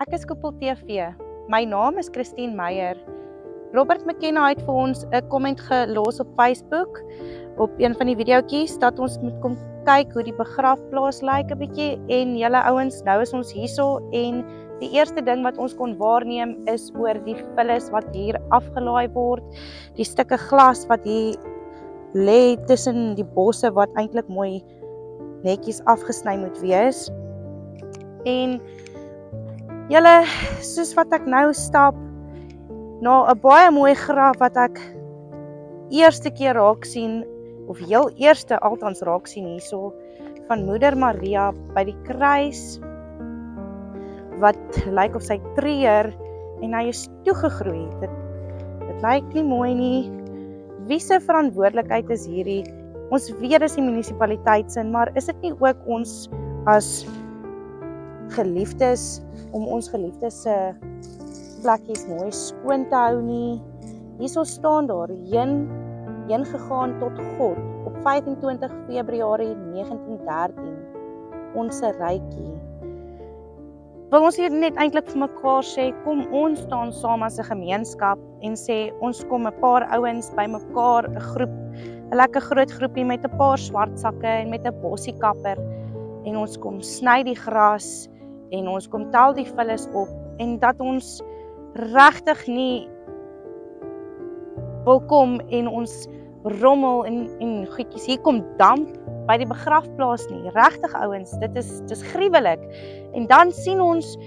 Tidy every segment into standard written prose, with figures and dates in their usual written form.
Ek is Koppel TV. My naam is Christine Meyer. Robert McKenna het vir ons 'n comment gelos op Facebook op een van die videoetjies dat ons moet kom kyk hoe die begrafplaas lyk 'n bietjie en julle ouens, nou is ons hierso en die eerste ding wat ons kon waarneem is oor die vullis wat hier afgelaai word, die stukke glas wat hier lê tussen die bosse wat eintlik mooi netjies afgesny moet wees. En julle, soos wat ek nou stap na 'n baie mooi graf wat ek eerste keer raak sien, of heel eerste altans raak sien hierso, van Moeder Maria by die kruis, wat lyk of sy treur en hy is toegegroei. Dit lyk nie mooi nie. Wie se verantwoordelikheid is hierdie? Ons weet dis die munisipaliteit se, maar is dit nie ook ons as geliefdes, om ons geliefdes se plekkies mooi skoon te hou nie? Hierso staan daar, heen gegaan tot God, op 25 Februarie 1913, onse rykie. Wil ons hier net eintlik vir mekaar sê, kom ons staan saam as 'n gemeenskap en sê, ons kom 'n paar ouens by mekaar, 'n groep, 'n lekker groot groepie met 'n paar swart sakke en met 'n bossiekapper, en ons kom sny die gras en ons kom tel die vullis op, en dat ons regtig nie wil kom en ons rommel en goedjies hier kom damp by die begrafplaas nie. Regtig ouens, dit is gruwelik. En dan sien ons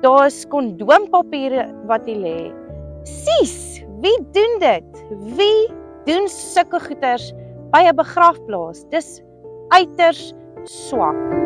daar is kondoompapiere wat hier lê. Sies, wie doen dit? Wie doen sulke goeters by 'n begrafplaas? Dis uiters swak.